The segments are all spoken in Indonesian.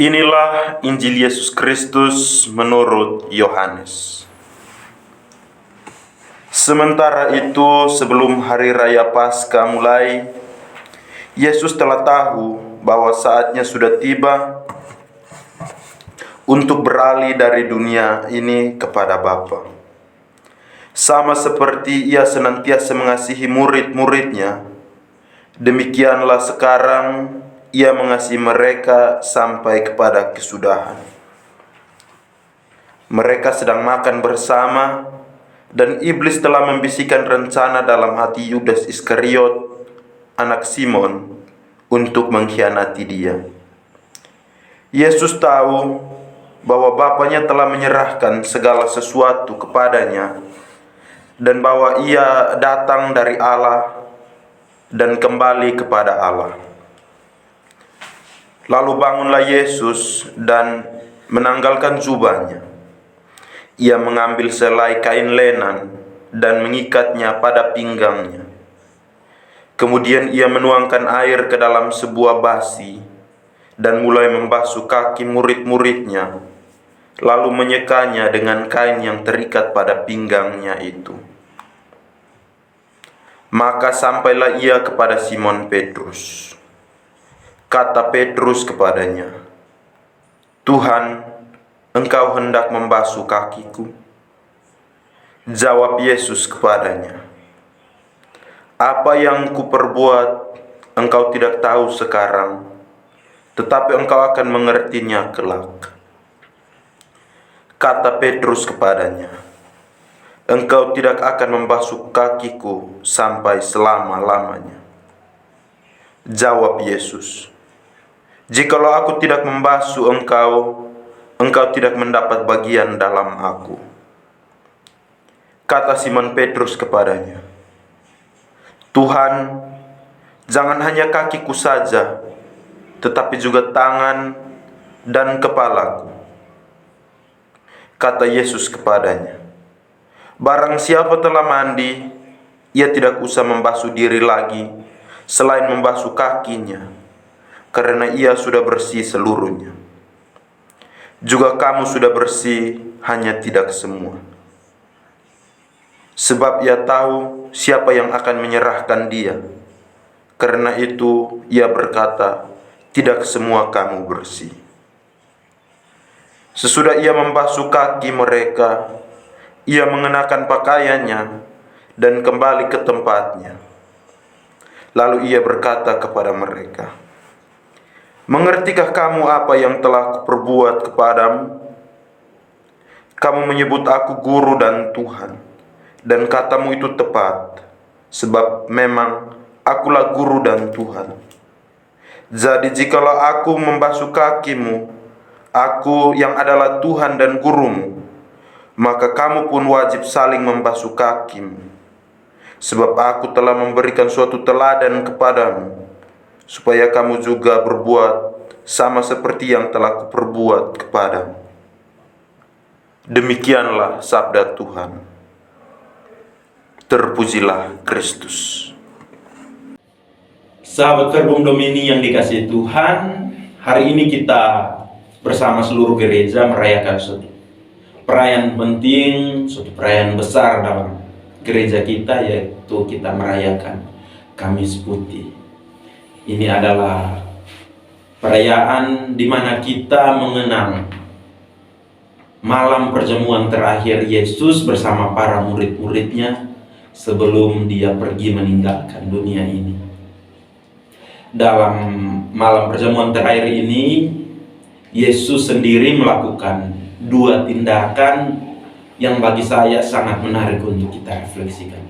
Inilah Injil Yesus Kristus menurut Yohanes. Sementara itu, sebelum hari raya Paskah mulai, Yesus telah tahu bahwa saatnya sudah tiba untuk beralih dari dunia ini kepada Bapa. Sama seperti Ia senantiasa mengasihi murid-muridnya, demikianlah sekarang Ia mengasihi mereka sampai kepada kesudahan. Mereka sedang makan bersama, dan iblis telah membisikkan rencana dalam hati Yudas Iskariot, anak Simon, untuk mengkhianati Dia. Yesus tahu bahwa Bapanya telah menyerahkan segala sesuatu kepadanya, dan bahwa Ia datang dari Allah dan kembali kepada Allah. Lalu bangunlah Yesus dan menanggalkan jubahnya. Ia mengambil selai kain lenan dan mengikatnya pada pinggangnya. Kemudian ia menuangkan air ke dalam sebuah basi dan mulai membasuh kaki murid-muridnya, lalu menyekanya dengan kain yang terikat pada pinggangnya itu. Maka sampailah ia kepada Simon Petrus. Kata Petrus kepadanya, "Tuhan, Engkau hendak membasuh kakiku?" Jawab Yesus kepadanya, "Apa yang kuperbuat engkau tidak tahu sekarang, tetapi engkau akan mengertinya kelak." Kata Petrus kepadanya, "Engkau tidak akan membasuh kakiku sampai selama-lamanya." Jawab Yesus, "Jikalau aku tidak membasuh engkau, engkau tidak mendapat bagian dalam aku." Kata Simon Petrus kepadanya, "Tuhan, jangan hanya kakiku saja, tetapi juga tangan dan kepalaku." Kata Yesus kepadanya, "Barang siapa telah mandi, ia tidak usah membasuh diri lagi, selain membasuh kakinya, karena ia sudah bersih seluruhnya. Juga kamu sudah bersih, hanya tidak semua." Sebab ia tahu siapa yang akan menyerahkan dia. Karena itu ia berkata, "Tidak semua kamu bersih." Sesudah ia membasuh kaki mereka, ia mengenakan pakaiannya dan kembali ke tempatnya. Lalu ia berkata kepada mereka, "Mengertikah kamu apa yang telah kuperbuat kepadamu? Kamu menyebut aku guru dan Tuhan, dan katamu itu tepat, sebab memang akulah guru dan Tuhan. Jadi jikalau aku membasuh kakimu, aku yang adalah Tuhan dan gurumu, maka kamu pun wajib saling membasuh kakimu. Sebab aku telah memberikan suatu teladan kepadamu, supaya kamu juga berbuat sama seperti yang telah kuperbuat kepadamu." Demikianlah sabda Tuhan. Terpujilah Kristus. Sahabat Verbum Domini yang dikasihi Tuhan, hari ini kita bersama seluruh gereja merayakan suatu perayaan penting, suatu perayaan besar dalam gereja kita, yaitu kita merayakan Kamis Putih. Ini adalah perayaan di mana kita mengenang malam perjamuan terakhir Yesus bersama para murid-muridnya sebelum dia pergi meninggalkan dunia ini. Dalam malam perjamuan terakhir ini, Yesus sendiri melakukan dua tindakan yang bagi saya sangat menarik untuk kita refleksikan.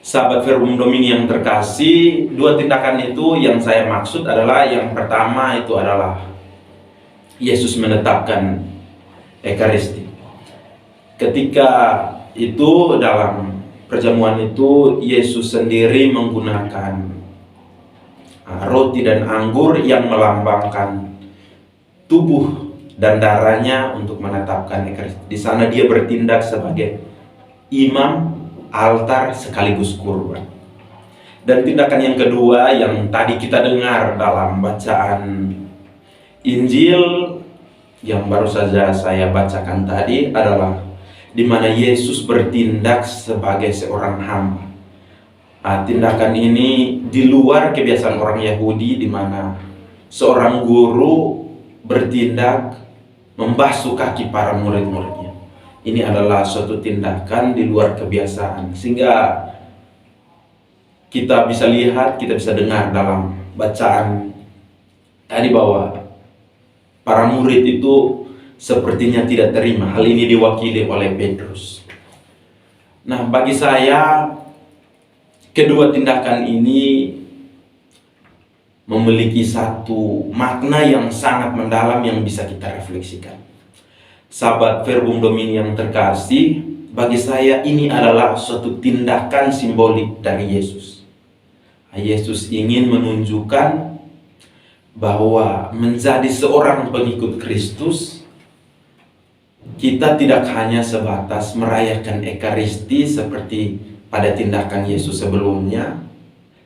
Sahabat Verbum Domini yang terkasih, dua tindakan itu yang saya maksud adalah, yang pertama itu adalah Yesus menetapkan Ekaristi. Ketika itu dalam perjamuan itu, Yesus sendiri menggunakan roti dan anggur yang melambangkan tubuh dan darahnya untuk menetapkan Ekaristi. Di sana dia bertindak sebagai imam, altar sekaligus kurban. Dan tindakan yang kedua yang tadi kita dengar dalam bacaan Injil yang baru saja saya bacakan tadi adalah di mana Yesus bertindak sebagai seorang hamba. Tindakan ini di luar kebiasaan orang Yahudi, di mana seorang guru bertindak membasuh kaki para murid-muridnya. Ini adalah suatu tindakan di luar kebiasaan, sehingga kita bisa lihat, kita bisa dengar dalam bacaan tadi bahwa para murid itu sepertinya tidak terima. Hal ini diwakili oleh Petrus. Nah, bagi saya kedua tindakan ini memiliki satu makna yang sangat mendalam yang bisa kita refleksikan. Sahabat Verbum Domini yang terkasih, bagi saya ini adalah suatu tindakan simbolik dari Yesus. Yesus ingin menunjukkan bahwa menjadi seorang pengikut Kristus, kita tidak hanya sebatas merayakan Ekaristi seperti pada tindakan Yesus sebelumnya,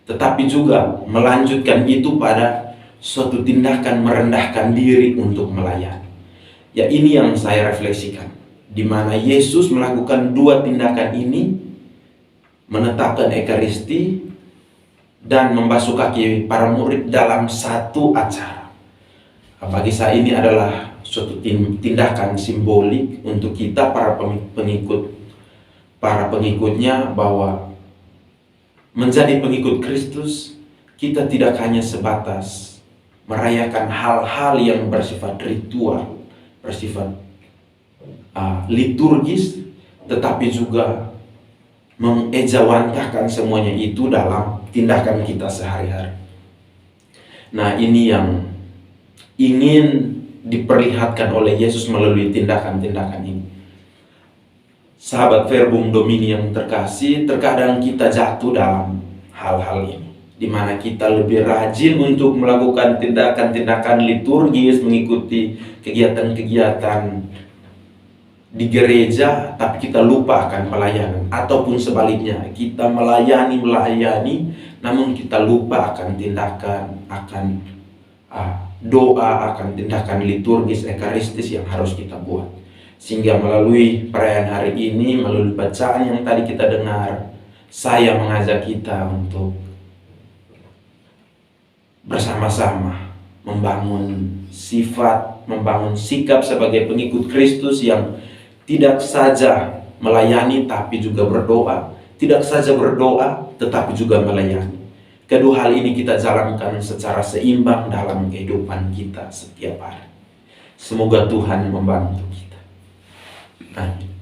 tetapi juga melanjutkan itu pada suatu tindakan merendahkan diri untuk melayani. Ya, ini yang saya refleksikan, di mana Yesus melakukan dua tindakan ini, menetapkan Ekaristi dan membasuh kaki para murid dalam satu acara. Bagi saya ini adalah suatu tindakan simbolik untuk kita para pengikutnya, bahwa menjadi pengikut Kristus, kita tidak hanya sebatas merayakan hal-hal yang bersifat ritual, bersifat liturgis, tetapi juga mengejawantahkan semuanya itu dalam tindakan kita sehari-hari. Nah, ini yang ingin diperlihatkan oleh Yesus melalui tindakan-tindakan ini. Sahabat Verbum Domini yang terkasih, terkadang kita jatuh dalam hal-hal ini, di mana kita lebih rajin untuk melakukan tindakan-tindakan liturgis, mengikuti kegiatan-kegiatan di gereja, tapi kita lupa akan pelayanan. Ataupun sebaliknya, kita melayani, namun kita lupa akan tindakan, akan doa, akan tindakan liturgis, ekaristis yang harus kita buat. Sehingga melalui perayaan hari ini, melalui bacaan yang tadi kita dengar, saya mengajak kita untuk bersama-sama membangun sifat, membangun sikap sebagai pengikut Kristus yang tidak saja melayani tapi juga berdoa, tidak saja berdoa tetapi juga melayani. Kedua hal ini kita jalankan secara seimbang dalam kehidupan kita setiap hari. Semoga Tuhan membantu kita. Amin.